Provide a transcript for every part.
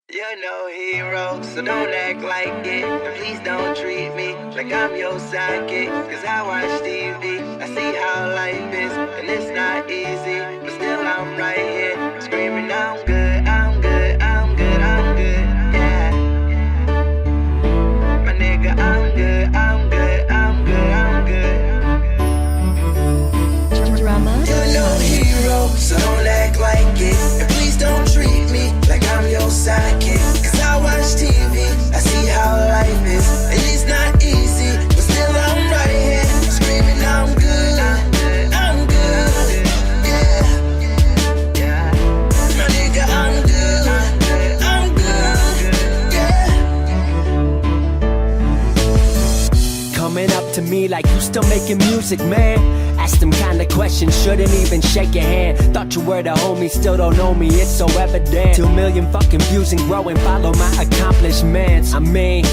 You're no hero, so don't act like it. And please don't treat me like I'm your sidekick. Cause I watch TV, I see how life is, and it's not easy. But still I'm right here, screaming I'm good, I'm good, I'm good, I'm good, yeah. My nigga, I'm good, I'm good, I'm good, I'm good. Drama. You're no hero, so don't act like it. And please don't treat me like I'm your sidekick. Cause I watch TV, I see how life is, and it's not easy. But still I'm right here, screaming I'm good, I'm good, yeah. My nigga, I'm good, I'm good, yeah. Coming up to me like you still making music, man. Ask them kind of questions, shouldn't even shake your hand. Thought you were the homie, still don't know me, it's so evident. 2 million fucking views and growing, follow my accomplishments. I mean,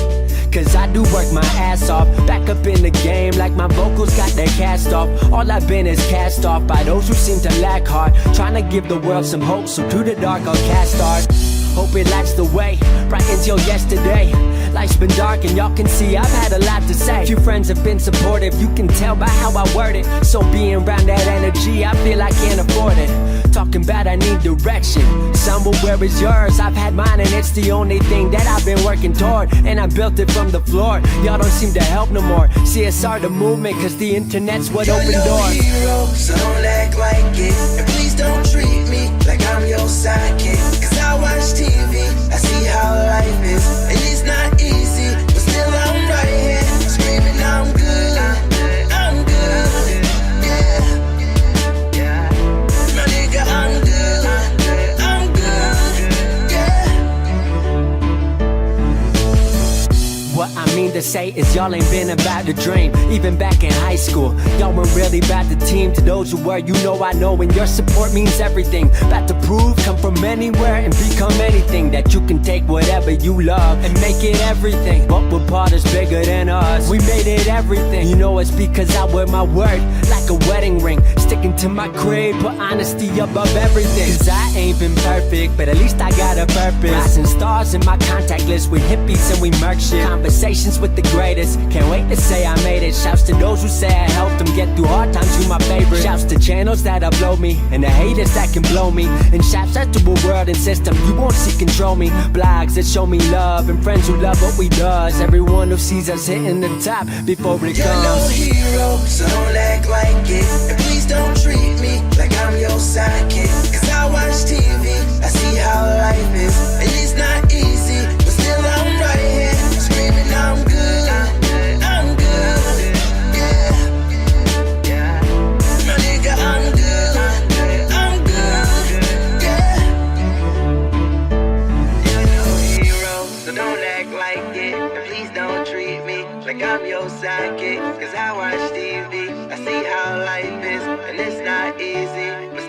cause I do work my ass off. Back up in the game like my vocals got their cast off. All I've been is cast off by those who seem to lack heart. Trying to give the world some hope, so through the dark I'll cast art. Hope it lights the way, right until yesterday. Life's been dark and y'all can see I've had a lot to say. Few friends have been supportive, you can tell by how I word it. So being around that energy, I feel I can't afford it. Talking about I need direction, somewhere where is yours? I've had mine and it's the only thing that I've been working toward. And I built it from the floor, y'all don't seem to help no more. CSR the movement, cause the internet's what opened You're no doors. hero, so don't act like it. And please don't treat me like I'm your sidekick. Cause I watch TV, I see how life is, and it's not easy. But still I'm right here, screaming I'm good, I'm good, yeah. My nigga, I'm good, I'm good, yeah. What I mean to say is y'all ain't been about the dream. Even back in high school, y'all weren't really about the team. To those who were, you know I know, and your support means everything. About to prove, come from anywhere and become anything. That you can take whatever you love and make it everything. What we're part is bigger than us, we made it everything. You know it's because I wear my word like a wedding ring. Sticking to my creed, put honesty above everything. Cause I ain't been perfect, but at least I got a purpose. Rising stars in my contact list with hippies and we murk shit. Conversations with the greatest, can't wait to say I made it. Shouts to those who say I helped them get through hard times, you my favorite. Shouts to channels that upload me, and the haters that can blow me. And shouts out to a world and system, you won't see control me. Blogs that show me love, and friends who love what we does. Everyone who sees us hitting the top before it You're no comes. hero, so don't act like it. And please don't treat me like I'm your sidekick. Cause I watch TV, I see how life is, and it's not easy. But still I'm right here, screaming I'm good, I'm good, yeah. My nigga, I'm good, I'm good, yeah. You're no hero, so don't act like it. And please don't treat me like I'm your sidekick. Cause I watch TV, I see how life is, and it's not easy. But